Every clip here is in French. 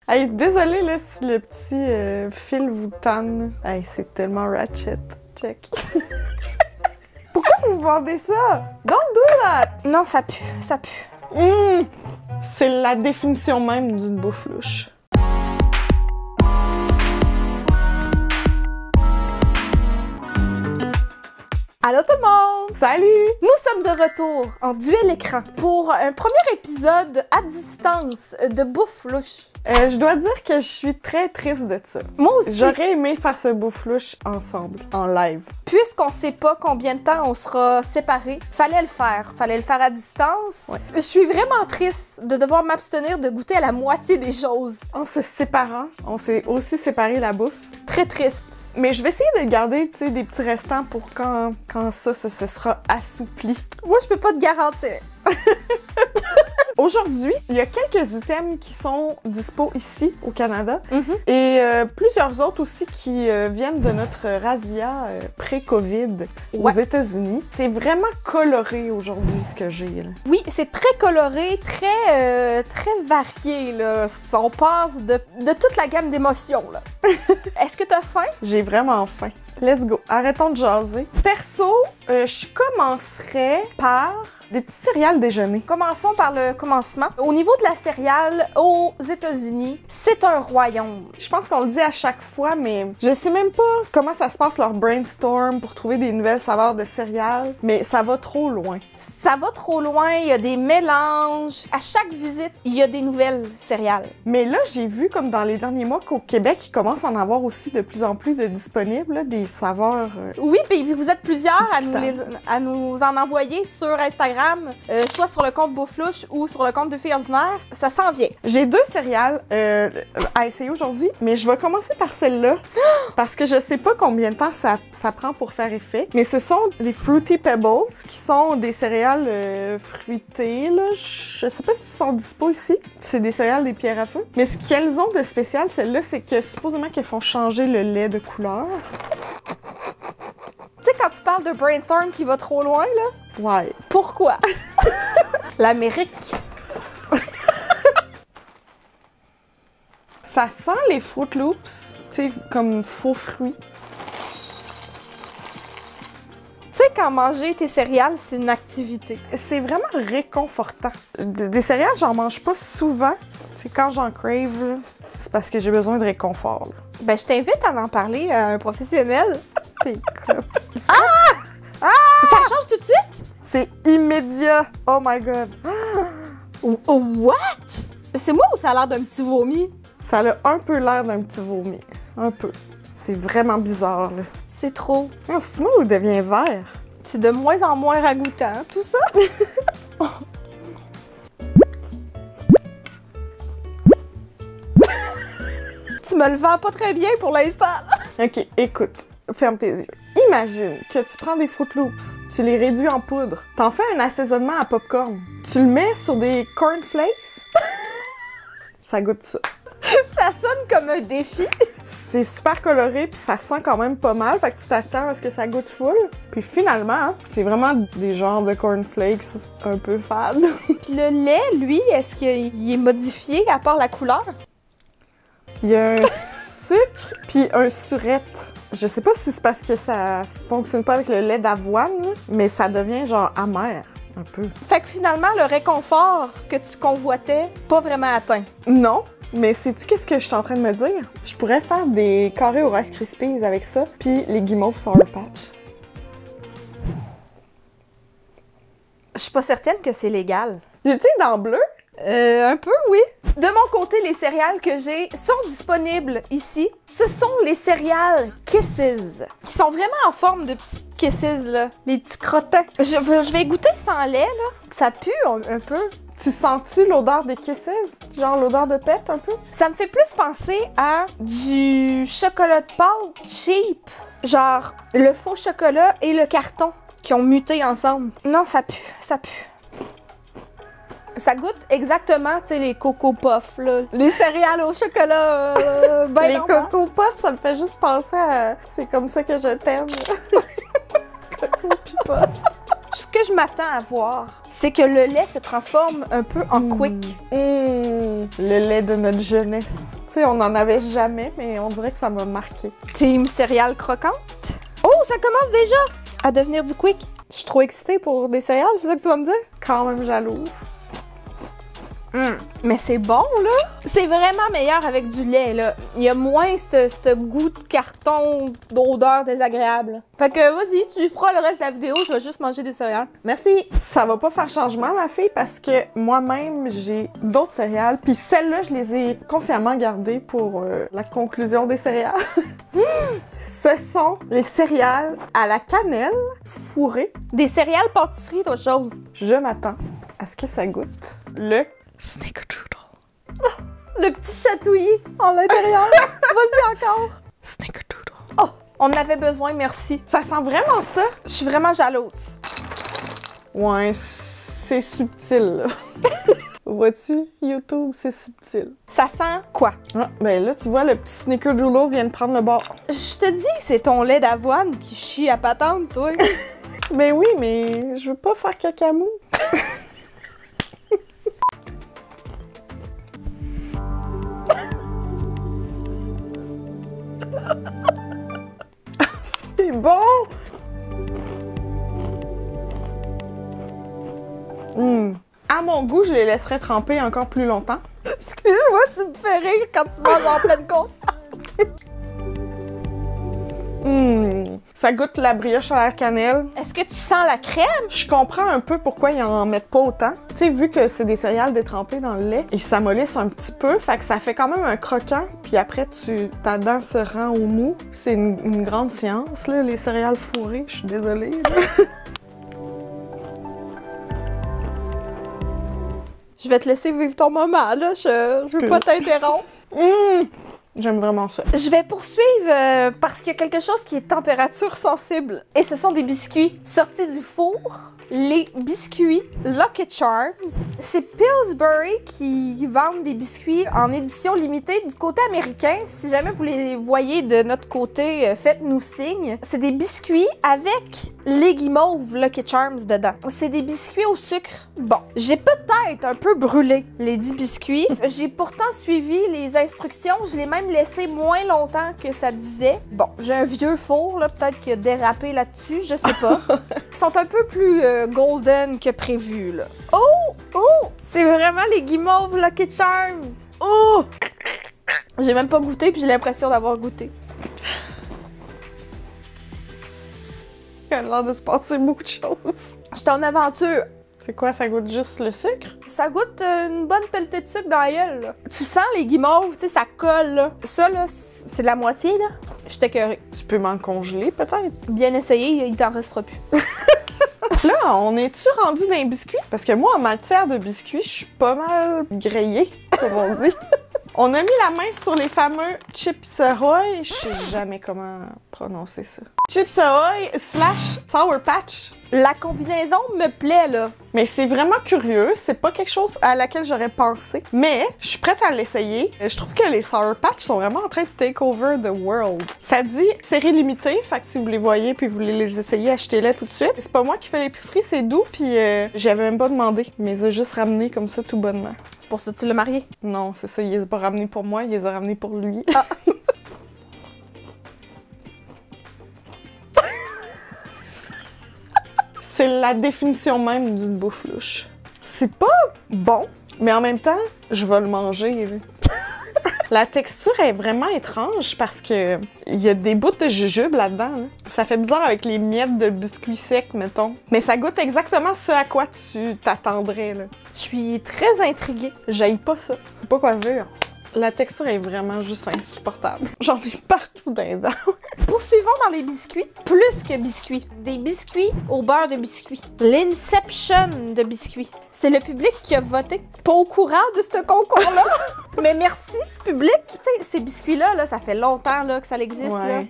Hey, désolé là si le petit fil vous tanne. Hey, c'est tellement ratchet. Check. Pourquoi vous vendez ça? Don't do that! Non, ça pue, ça pue. C'est la définition même d'une bouffe louche. Allô tout le monde! Salut! Nous sommes de retour en duel écran pour un premier épisode à distance de bouffe louche. Je dois dire que je suis très triste de ça. Moi aussi. J'aurais aimé faire ce bouffe louche ensemble, en live. Puisqu'on sait pas combien de temps on sera séparés, fallait le faire. Fallait le faire à distance. Ouais. Je suis vraiment triste de devoir m'abstenir de goûter à la moitié des choses. En se séparant, on s'est aussi séparé la bouffe. Très triste. Mais je vais essayer de garder, tu sais, des petits restants pour quand ça se sera assoupli. Moi, je peux pas te garantir. Aujourd'hui, il y a quelques items qui sont dispo ici, au Canada, Mhm. et plusieurs autres aussi qui viennent de notre razzia pré-COVID aux Ouais. États-Unis. C'est vraiment coloré aujourd'hui, ce que j'ai, là. Oui, c'est très coloré, très varié, là. On passe de toute la gamme d'émotions, là. Est-ce que t'as faim? J'ai vraiment faim. Let's go. Arrêtons de jaser. Perso, je commencerais par des petits céréales déjeuner. Commençons par le commencement. Au niveau de la céréale, aux États-Unis, c'est un royaume. Je pense qu'on le dit à chaque fois, mais je sais même pas comment ça se passe leur brainstorm pour trouver des nouvelles saveurs de céréales, mais ça va trop loin. Ça va trop loin, il y a des mélanges. À chaque visite, il y a des nouvelles céréales. Mais là, j'ai vu comme dans les derniers mois qu'au Québec, il commence à en avoir aussi de plus en plus de disponibles, là, des saveurs. Oui, puis vous êtes plusieurs Discutable. à nous en envoyer sur Instagram, soit sur le compte Beauflouche ou sur le compte de Filles Ordinaires. Ça s'en vient. J'ai deux céréales à essayer aujourd'hui, mais je vais commencer par celle-là parce que je sais pas combien de temps ça prend pour faire effet. Mais ce sont des Fruity Pebbles qui sont des céréales fruitées, là. Je sais pas s'ils sont dispo ici. C'est des céréales des pierres à feu. Mais ce qu'elles ont de spécial, celles-là, c'est que supposément qu'elles font changer le lait de couleur. Tu sais, quand tu parles de brainstorm qui va trop loin, là, Ouais. pourquoi? L'Amérique. Ça sent les Fruit Loops, tu sais, comme faux fruits. Tu sais, quand manger tes céréales, c'est une activité. C'est vraiment réconfortant. Des céréales, j'en mange pas souvent. C'est quand j'en crave, là, c'est parce que j'ai besoin de réconfort. Là. Ben, je t'invite à en parler à un professionnel. T'es comme- Ça change tout de suite? C'est immédiat. Oh my god. What? C'est moi ou ça a l'air d'un petit vomi? Ça a un peu l'air d'un petit vomi. Un peu. C'est vraiment bizarre, là. C'est trop. Non, c'est moi ou devient vert? C'est de moins en moins ragoûtant, tout ça. Tu me le vends pas très bien pour l'instant. Ok, écoute. Ferme tes yeux. Imagine que tu prends des Fruit Loops, tu les réduis en poudre, t'en fais un assaisonnement à popcorn, tu le mets sur des cornflakes, ça goûte ça. Ça sonne comme un défi. C'est super coloré puis ça sent quand même pas mal, fait que tu t'attends à ce que ça goûte full. Puis finalement, hein, c'est vraiment des genres de cornflakes un peu fades. Puis le lait, lui, est-ce qu'il est modifié à part la couleur? Il y a un sucre puis un surette. Je sais pas si c'est parce que ça fonctionne pas avec le lait d'avoine, là, mais ça devient genre amer, un peu. Fait que finalement, le réconfort que tu convoitais, pas vraiment atteint. Non, mais sais-tu qu'est-ce que je suis en train de me dire? Je pourrais faire des carrés au Rice Krispies avec ça, puis les guimauves Sour Patch. Je suis pas certaine que c'est légal. Tu sais, dans bleu, Un peu, oui. De mon côté, les céréales que j'ai sont disponibles ici. Ce sont les céréales Kisses, qui sont vraiment en forme de petits Kisses, là. Les petits crottins. Je vais goûter sans lait, là. Ça pue un peu. tu sens-tu l'odeur des Kisses? Genre l'odeur de pète, un peu? Ça me fait plus penser à du chocolat de pâte cheap. Genre le faux chocolat et le carton qui ont muté ensemble. Non, ça pue, ça pue. Ça goûte exactement, tu sais, les Coco Puffs, là. Les céréales au chocolat, ben Les normal. Coco Puffs, ça me fait juste penser à... C'est comme ça que je t'aime. Coco puis Puff. Ce que je m'attends à voir, c'est que le lait se transforme un peu en quick. Le lait de notre jeunesse. Tu sais, on n'en avait jamais, mais on dirait que ça m'a marqué. Team céréales croquantes. Oh, ça commence déjà à devenir du quick. Je suis trop excitée pour des céréales, c'est ça que tu vas me dire? Quand même jalouse. Mais c'est bon, là! C'est vraiment meilleur avec du lait, là. Il y a moins ce goût de carton, d'odeur désagréable. Fait que, vas-y, tu feras le reste de la vidéo, je vais juste manger des céréales. Merci! Ça va pas faire changement, ma fille, parce que moi-même, j'ai d'autres céréales, puis celles-là, je les ai consciemment gardées pour la conclusion des céréales. Ce sont les céréales à la cannelle fourrées. Des céréales pâtisserie, autre chose. Je m'attends à ce que ça goûte le Snickerdoodle. Oh, le petit chatouillis en l'intérieur. Vas-y encore. Snickerdoodle. Oh, on en avait besoin, merci. Ça sent vraiment ça. Je suis vraiment jalouse. Ouais, c'est subtil, là. Vois-tu, YouTube, c'est subtil. Ça sent quoi? Ah, ben là, tu vois, le petit Snickerdoodle vient de prendre le bord. Je te dis, c'est ton lait d'avoine qui chie à patente, toi. Ben oui, mais je veux pas faire cacamou. C'est bon! À mon goût, je les laisserais tremper encore plus longtemps. Excuse-moi, tu me fais rire quand tu manges en pleine conscience. Ça goûte la brioche à la cannelle. Est-ce que tu sens la crème? Je comprends un peu pourquoi ils en mettent pas autant. Tu sais, vu que c'est des céréales détrempées dans le lait, ils s'amollissent un petit peu, fait que ça fait quand même un croquant, puis après, ta dent se rend au mou. C'est une grande science, là, les céréales fourrées, je suis désolée. Je vais te laisser vivre ton moment, là. Je veux pas t'interrompre. J'aime vraiment ça. Je vais poursuivre parce qu'il y a quelque chose qui est température sensible. Et ce sont des biscuits sortis du four. Les biscuits Lucky Charms. C'est Pillsbury qui vendent des biscuits en édition limitée du côté américain. Si jamais vous les voyez de notre côté, faites-nous signe. C'est des biscuits avec les guimauves Lucky Charms dedans. C'est des biscuits au sucre. Bon, j'ai peut-être un peu brûlé les 10 biscuits. J'ai pourtant suivi les instructions. Je l'ai même laissé moins longtemps que ça disait. Bon, j'ai un vieux four, là, peut-être qu'il a dérapé là-dessus, je sais pas. Ils sont un peu plus golden que prévu, là. Oh! Oh! C'est vraiment les guimauves Lucky Charms! Oh! J'ai même pas goûté, puis j'ai l'impression d'avoir goûté. Il a l'air de se passer beaucoup de choses. J'étais en aventure. C'est quoi, ça goûte juste le sucre? Ça goûte une bonne pelletée de sucre dans la gueule, là. Tu sens les guimauves, tu sais, ça colle, là. Ça, là, c'est de la moitié, là. J'étais écœurée. Tu peux m'en congeler, peut-être? Bien essayé, il t'en restera plus. Là, on est-tu rendu dans les biscuits? Parce que moi, en matière de biscuits, je suis pas mal grillée, comme on dit. On a mis la main sur les fameux Chips Ahoy. Je sais jamais comment prononcer ça. Chips Ahoy / Sour Patch. La combinaison me plaît, là. Mais c'est vraiment curieux. C'est pas quelque chose à laquelle j'aurais pensé. Mais je suis prête à l'essayer. Je trouve que les Sour Patch sont vraiment en train de take over the world. Ça dit série limitée. Fait que si vous les voyez puis vous voulez les essayer, achetez-les tout de suite. C'est pas moi qui fais l'épicerie, c'est doux. Puis j'avais même pas demandé. Mais ils ont juste ramené comme ça tout bonnement. C'est pour ça que tu l'as marié? Non, c'est ça. Il les a pas ramenés pour moi. Il les a ramenés pour lui. Ah. C'est la définition même d'une bouffe louche. C'est pas bon, mais en même temps, je vais le manger. La texture est vraiment étrange parce que il y a des bouts de jujube là-dedans. Là. Ça fait bizarre avec les miettes de biscuits secs, mettons. Mais ça goûte exactement ce à quoi tu t'attendrais. Là. Je suis très intriguée. J'haïs pas ça. Je sais pas quoi dire. La texture est vraiment juste insupportable. J'en ai partout dans les dents. Poursuivons dans les biscuits. Plus que biscuits. Des biscuits au beurre de biscuits. L'Inception de biscuits. C'est le public qui a voté. Pas au courant de ce concours-là. Mais merci, public. Tu sais, ces biscuits-là, là, ça fait longtemps là, que ça existe. Ouais. Là.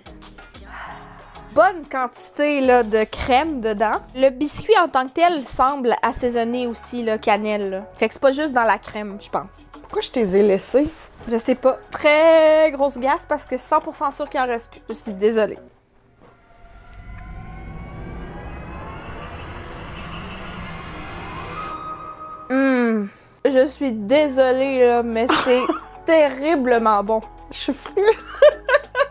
Bonne quantité là, de crème dedans. Le biscuit en tant que tel semble assaisonné aussi, là, cannelle. Là. Fait que c'est pas juste dans la crème, je pense. Pourquoi je t'ai laissé? Je sais pas. Très grosse gaffe parce que 100% sûr qu'il en reste plus. Je suis désolée. Je suis désolée, là, mais c'est terriblement bon. Je suis frustrée.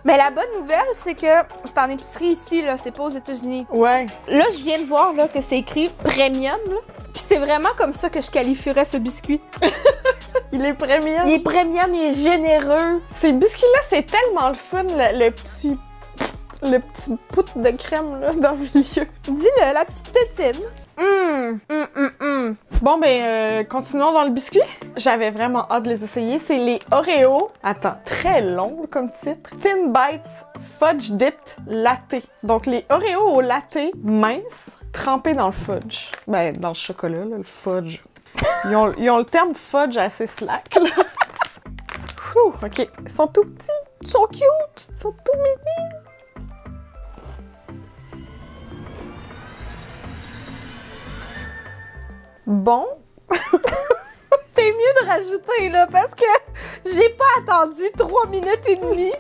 Mais la bonne nouvelle, c'est que c'est en épicerie ici, là, c'est pas aux États-Unis. Ouais. Là, je viens de voir là, que c'est écrit premium, là. Puis c'est vraiment comme ça que je qualifierais ce biscuit. Il est premium. Il est premium, il est généreux. Ces biscuits-là, c'est tellement le fun, le petit poutre de crème là, dans le milieu. Dis-le, la petite tétine. Bon, ben, continuons dans le biscuit. J'avais vraiment hâte de les essayer. C'est les Oreos. Attends, très long comme titre. Thin Bites Fudge Dipped Latte. Donc, les Oreos au latte mince, trempés dans le fudge. Ben, dans le chocolat, là, le fudge. Ils ont le terme fudge assez slack, là. Ouh, OK. Ils sont tout petits. Ils sont cute. Ils sont tout mignons. Bon. T'es mieux de rajouter, là, parce que j'ai pas attendu 3 minutes et demie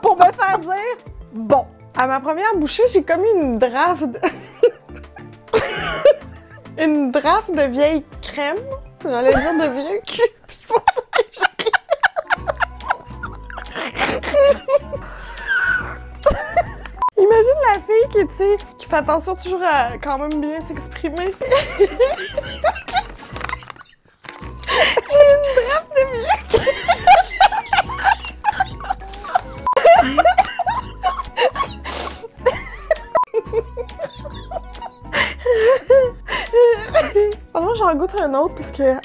pour me faire dire bon. À ma première bouchée, j'ai commis une draft de... une draft de vieille crème. J'allais dire de vieux cul. C'est pour ça que j'ai ri. Imagine la fille qui, tu sais, qui fait attention toujours à quand même bien s'exprimer. Une draft de vieux cul. Alors, j'en goûte un autre parce que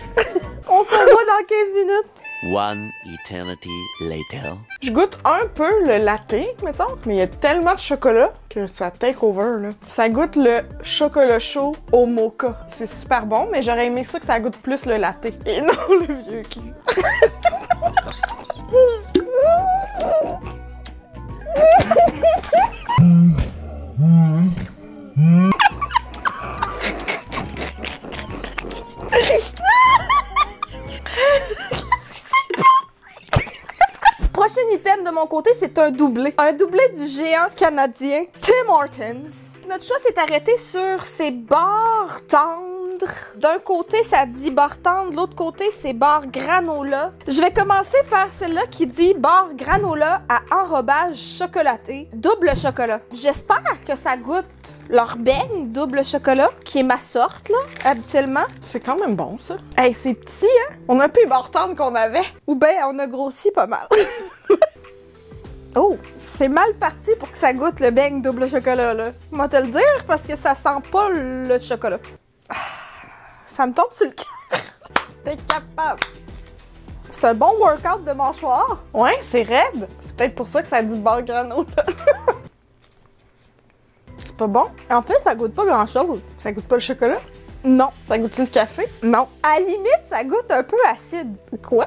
On se revoit dans 15 minutes. One eternity later. je goûte un peu le latte, mettons, mais il y a tellement de chocolat que ça take over, là. Ça goûte le chocolat chaud au mocha. C'est super bon, mais j'aurais aimé ça que ça goûte plus le latte et non le vieux cul. Prochain item de mon côté, c'est un doublé. Un doublé du géant canadien Tim Hortons. Notre choix s'est arrêté sur ces barres tendres. D'un côté, ça dit barre tendre, de l'autre côté, c'est barre granola. Je vais commencer par celle-là qui dit barre granola à enrobage chocolaté, double chocolat. J'espère que ça goûte leur beigne double chocolat, qui est ma sorte, là, habituellement. C'est quand même bon, ça. Hey, c'est petit, hein? On a plus les barres tendres qu'on avait. Ou ben, on a grossi pas mal. Oh, c'est mal parti pour que ça goûte le beigne double chocolat, là. Moi te le dire, parce que ça sent pas le chocolat. Ah, ça me tombe sur le cœur. T'es capable. C'est un bon workout de mâchoire. Ouais, c'est raide. C'est peut-être pour ça que ça dit barre granola. C'est pas bon? En fait, ça goûte pas grand-chose. Ça goûte pas le chocolat? Non. Ça goûte-tu le café? Non. À la limite, ça goûte un peu acide. Quoi?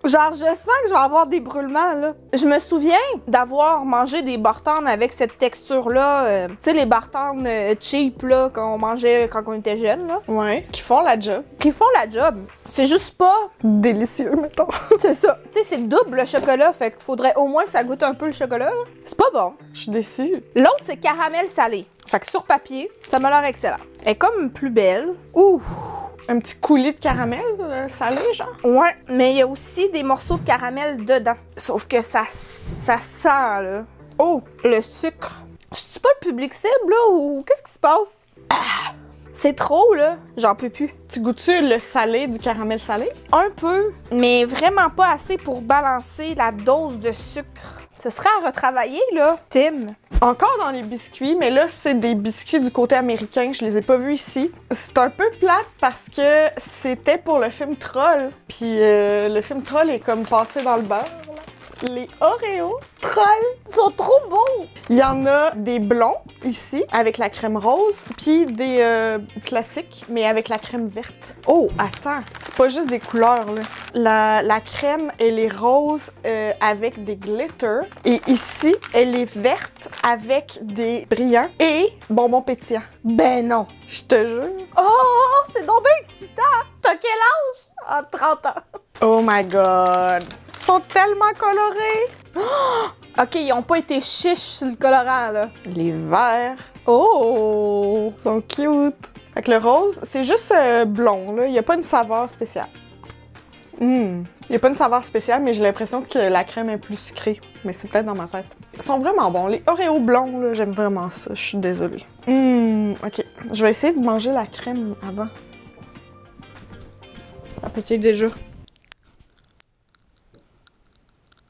Genre, je sens que je vais avoir des brûlements, là. Je me souviens d'avoir mangé des bartendes avec cette texture-là. Tu sais, les bartendes cheap, là, qu'on mangeait quand on était jeune, là. Ouais. Qui font la job. Qui font la job. C'est juste pas... Délicieux, mettons. C'est ça. Tu sais, c'est double chocolat, fait qu'il faudrait au moins que ça goûte un peu le chocolat, là. C'est pas bon. Je suis déçue. L'autre, c'est caramel salé. Fait que sur papier, ça m'a l'air excellent. Elle est comme plus belle. Ouh! Un petit coulis de caramel salé, genre? Ouais, mais il y a aussi des morceaux de caramel dedans. Sauf que ça sent, là. Oh, le sucre. Je suis pas le public cible, là, ou qu'est-ce qui se passe? Ah, c'est trop, là. J'en peux plus. Tu goûtes-tu le salé du caramel salé? Un peu, mais vraiment pas assez pour balancer la dose de sucre. Ce serait à retravailler, là, Tim. Encore dans les biscuits, mais là, c'est des biscuits du côté américain. Je les ai pas vus ici. C'est un peu plate parce que c'était pour le film Troll. Puis le film Troll est comme passé dans le beurre, là. Les Oreos Troll sont trop beaux! Il y en a des blonds ici, avec la crème rose, puis des classiques, mais avec la crème verte. Oh, attends, c'est pas juste des couleurs, là. La crème, elle est rose avec des glitters, et ici, elle est verte avec des brillants et bonbons pétillants. Ben non. Je te jure. Oh, c'est donc bien excitant! T'as quel âge? Ah, 30 ans. Oh my god! Ils sont tellement colorés! OK, ils ont pas été chiches sur le colorant, là. Les verts Oh! sont cute. Fait que le rose, c'est juste blond, là. Il y a pas une saveur spéciale. Il n'y a pas une saveur spéciale, mais j'ai l'impression que la crème est plus sucrée. Mais c'est peut-être dans ma tête. Ils sont vraiment bons. Les Oreos blonds, là, j'aime vraiment ça. Je suis désolée. OK. Je vais essayer de manger la crème avant. Appétit déjà.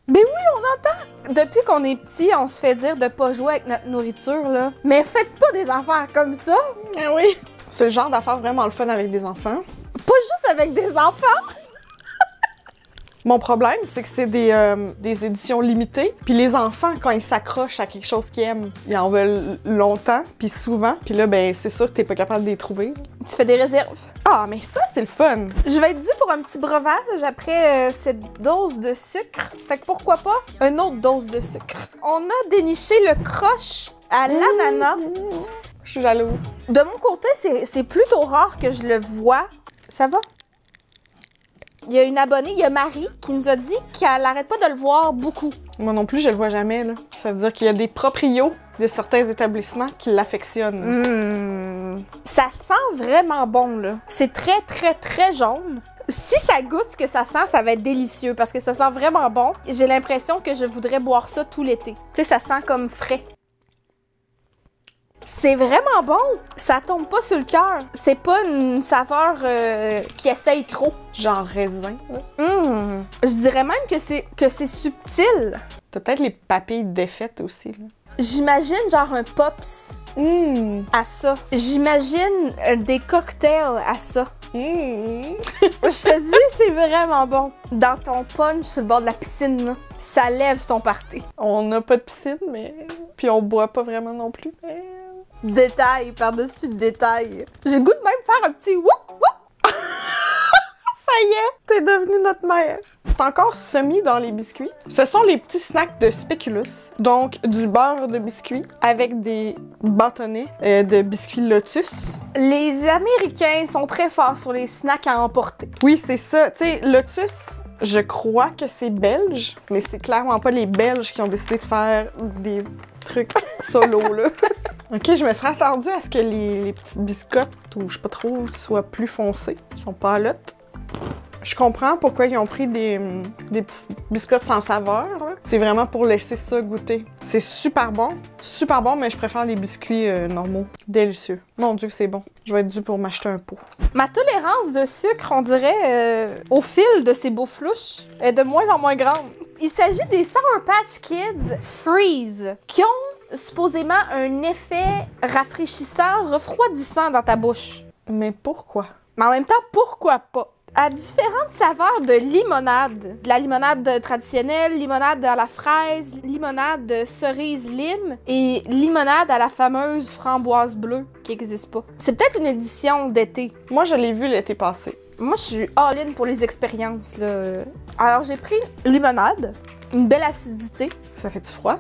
Ben oui, on entend! Depuis qu'on est petit, on se fait dire de pas jouer avec notre nourriture, là. Mais faites pas des affaires comme ça! Ah oui! C'est le genre d'affaires vraiment le fun avec des enfants. Pas juste avec des enfants! Mon problème, c'est que c'est des éditions limitées. Puis les enfants, quand ils s'accrochent à quelque chose qu'ils aiment, ils en veulent longtemps, puis souvent. Puis là, ben c'est sûr que t'es pas capable de les trouver. Tu fais des réserves. Ah, mais ça, c'est le fun! Je vais être due pour un petit breuvage après cette dose de sucre. Fait que pourquoi pas une autre dose de sucre. On a déniché le croche à l'ananas. Je suis jalouse. De mon côté, c'est plutôt rare que je le vois. Ça va? Il y a une abonnée, il y a Marie, qui nous a dit qu'elle n'arrête pas de le voir beaucoup. Moi non plus, je le vois jamais, là. Ça veut dire qu'il y a des proprios de certains établissements qui l'affectionnent. Ça sent vraiment bon, là. C'est très, très, très jaune. Si ça goûte ce que ça sent, ça va être délicieux parce que ça sent vraiment bon. J'ai l'impression que je voudrais boire ça tout l'été. Tu sais, ça sent comme frais. C'est vraiment bon! Ça tombe pas sur le cœur. C'est pas une saveur qui essaye trop. Genre raisin, là. Je dirais même que c'est subtil. T'as peut-être les papilles défaites aussi, là. J'imagine genre un pops à ça. J'imagine des cocktails à ça. Je te dis, c'est vraiment bon. Dans ton punch sur le bord de la piscine, là, ça lève ton party. On n'a pas de piscine, mais... Puis on boit pas vraiment non plus, mais... Détail par-dessus détail. J'ai le goût de même faire un petit whoop whoop. Ça y est, t'es devenue notre mère. C'est encore semi dans les biscuits. Ce sont les petits snacks de Speculoos. Donc, du beurre de biscuit avec des bâtonnets de biscuits Lotus. Les Américains sont très forts sur les snacks à emporter. Oui, c'est ça. Tu sais, Lotus, je crois que c'est belge, mais c'est clairement pas les Belges qui ont décidé de faire des trucs solo, là. OK, je me serais attendue à ce que les petites biscottes, ou je sais pas trop, soient plus foncées. Ils sont pas à l'autre. Je comprends pourquoi ils ont pris des petites biscottes sans saveur, là. C'est vraiment pour laisser ça goûter. C'est super bon, mais je préfère les biscuits normaux. Délicieux. Mon Dieu que c'est bon. Je vais être due pour m'acheter un pot. Ma tolérance de sucre, on dirait, au fil de ces beauflouches, est de moins en moins grande. Il s'agit des Sour Patch Kids Freeze, qui ont supposément un effet rafraîchissant, refroidissant dans ta bouche. Mais pourquoi? Mais en même temps, pourquoi pas? À différentes saveurs de limonade. De la limonade traditionnelle, limonade à la fraise, limonade cerise lime et limonade à la fameuse framboise bleue qui n'existe pas. C'est peut-être une édition d'été. Moi, je l'ai vu l'été passé. Moi, je suis all-in pour les expériences, là. Alors, j'ai pris limonade, une belle acidité. Ça fait-tu froid?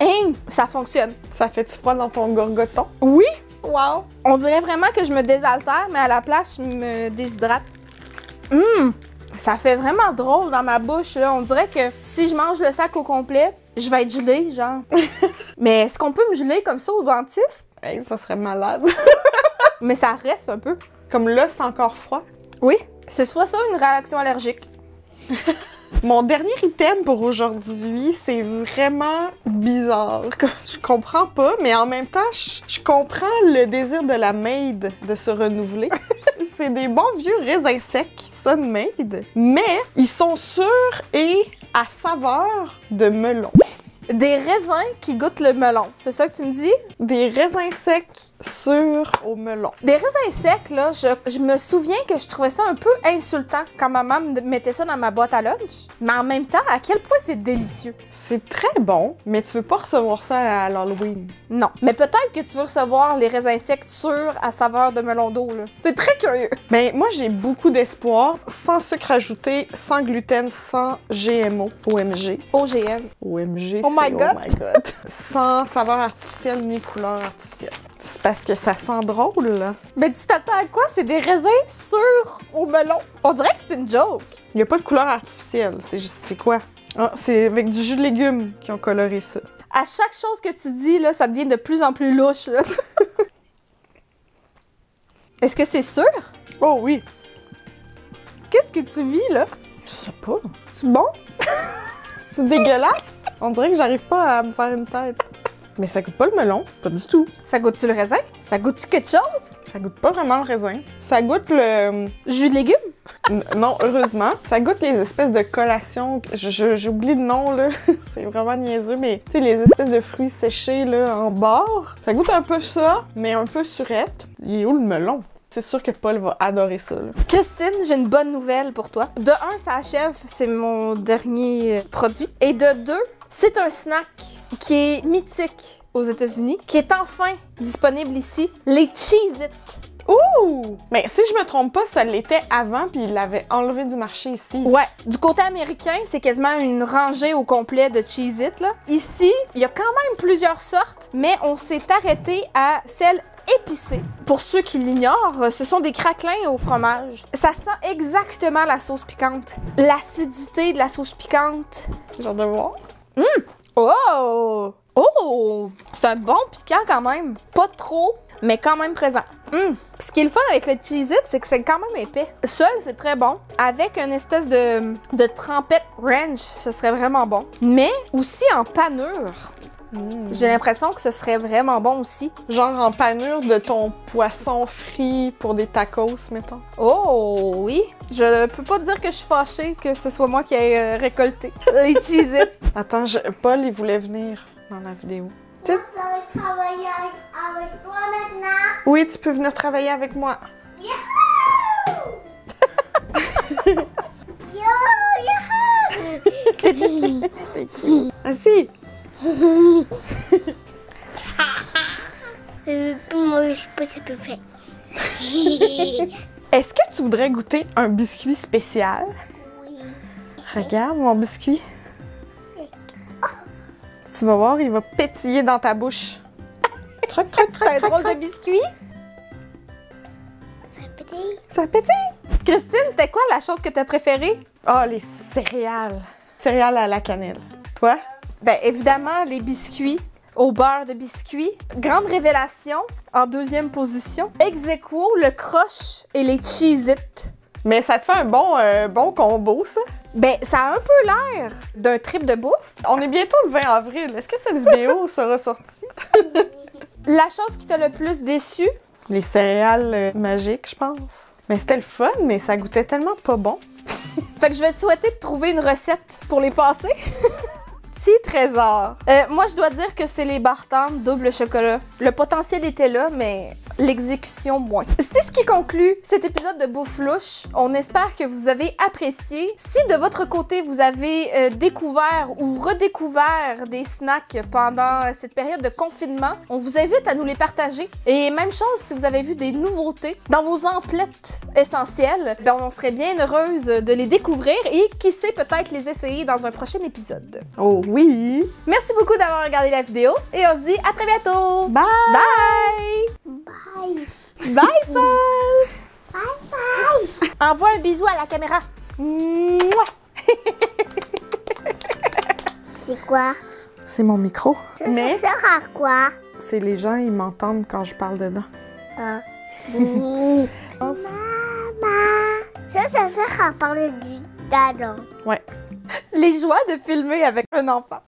Hein, ça fonctionne. Ça fait-tu froid dans ton gorgoton? Oui! Wow! On dirait vraiment que je me désaltère, mais à la place, je me déshydrate. Ça fait vraiment drôle dans ma bouche, là. On dirait que si je mange le sac au complet, je vais être gelée, genre. Mais est-ce qu'on peut me geler comme ça au dentiste? Hey, ça serait malade. Mais ça reste un peu. Comme là, c'est encore froid. Oui. C'est soit ça ou une réaction allergique. Mon dernier item pour aujourd'hui, c'est vraiment bizarre. Je comprends pas, mais en même temps, je comprends le désir de la maid de se renouveler. C'est des bons vieux raisins secs, Sunmaid, mais ils sont sûrs et à saveur de melon. Des raisins qui goûtent le melon, c'est ça que tu me dis? Des raisins secs sûrs au melon. Des raisins secs, là, je me souviens que je trouvais ça un peu insultant quand maman me mettait ça dans ma boîte à lunch. Mais en même temps, à quel point c'est délicieux. C'est très bon, mais tu veux pas recevoir ça à l'Halloween. Non. Mais peut-être que tu veux recevoir les raisins secs sûrs à saveur de melon d'eau, là. C'est très curieux. Ben, moi, j'ai beaucoup d'espoir. Sans sucre ajouté, sans gluten, sans GMO. OMG. OGM. OMG. Oh my God. Oh my God. Sans saveur artificielle ni couleur artificielle. C'est parce que ça sent drôle, là. Mais tu t'attends à quoi? C'est des raisins sûrs au melon. On dirait que c'est une joke. Il n'y a pas de couleur artificielle. C'est quoi? Ah, c'est avec du jus de légumes qui ont coloré ça. À chaque chose que tu dis, là, ça devient de plus en plus louche, là. Est-ce que c'est sûr? Oh oui. Qu'est-ce que tu vis, là? Je sais pas. C'est bon? C'est dégueulasse? On dirait que j'arrive pas à me faire une tête. Mais ça goûte pas le melon, pas du tout. Ça goûte-tu le raisin? Ça goûte-tu quelque chose? Ça goûte pas vraiment le raisin. Ça goûte le... Jus de légumes? Non, heureusement. Ça goûte les espèces de collations. J'oublie le nom, là. C'est vraiment niaiseux, mais tu sais, les espèces de fruits séchés, là, en bord. Ça goûte un peu ça, mais un peu surette. Il est où le melon? C'est sûr que Paul va adorer ça, là. Christine, j'ai une bonne nouvelle pour toi. De 1, ça achève, c'est mon dernier produit. Et de 2, c'est un snack qui est mythique aux États-Unis, qui est enfin disponible ici, les Cheez-It. Ouh! Mais si je me trompe pas, ça l'était avant, puis il l'avait enlevé du marché ici. Ouais, du côté américain, c'est quasiment une rangée au complet de Cheez-It, là. Ici, il y a quand même plusieurs sortes, mais on s'est arrêté à celle épicée. Pour ceux qui l'ignorent, ce sont des craquelins au fromage. Ça sent exactement la sauce piquante. L'acidité de la sauce piquante. J'ai hâte de voir. Oh! Oh! C'est un bon piquant quand même. Pas trop, mais quand même présent. Puis ce qui est le fun avec le Cheez-It, c'est que c'est quand même épais. Seul, c'est très bon. Avec une espèce de trempette ranch, ce serait vraiment bon. Mais aussi en panure. J'ai l'impression que ce serait vraiment bon aussi. Genre en panure de ton poisson frit pour des tacos, mettons. Oh oui! Je peux pas dire que je suis fâchée que ce soit moi qui ai récolté les Cheez-It. Attends, Paul, il voulait venir dans la vidéo. Je vais travailler avec toi maintenant. Oui, tu peux venir travailler avec moi. Assis. Moi, je sais pas si ça peut faire. Est-ce que tu voudrais goûter un biscuit spécial? Oui. Regarde mon biscuit. Tu vas voir, il va pétiller dans ta bouche. Croc, croc, croc. C'est un drôle de biscuit. Ça pétille. Ça pétille. Christine, c'était quoi la chose que t'as préférée? Ah, les céréales. Céréales à la cannelle. Toi? Ben évidemment, les biscuits au beurre de biscuits. Grande révélation, en deuxième position. Ex aequo, le croche et les Cheez-It. Mais ça te fait un bon combo, ça. Ben, ça a un peu l'air d'un trip de bouffe. On est bientôt le 20 avril. Est-ce que cette vidéo sera sortie? La chose qui t'a le plus déçu? Les céréales magiques, je pense. Mais c'était le fun, mais ça goûtait tellement pas bon. Fait que je vais te souhaiter de trouver une recette pour les passer. Petit trésor. Moi, je dois dire que c'est les Bartend double chocolat. Le potentiel était là, mais l'exécution moins. C'est ce qui conclut cet épisode de Bouffe Louche. On espère que vous avez apprécié. Si de votre côté, vous avez découvert ou redécouvert des snacks pendant cette période de confinement, on vous invite à nous les partager. Et même chose, si vous avez vu des nouveautés dans vos emplettes essentielles, ben on serait bien heureuse de les découvrir et qui sait peut-être les essayer dans un prochain épisode. Oh oui! Merci beaucoup d'avoir regardé la vidéo et on se dit à très bientôt! Bye! Bye! Bye. Bye, Paul! Bye bye. Envoie un bisou à la caméra. Mouah! C'est quoi? C'est mon micro. Mais Ça sert à quoi? c'est les gens, ils m'entendent quand je parle dedans. Maman. Ça sert à parler du dadon. Ouais. Les joies de filmer avec un enfant.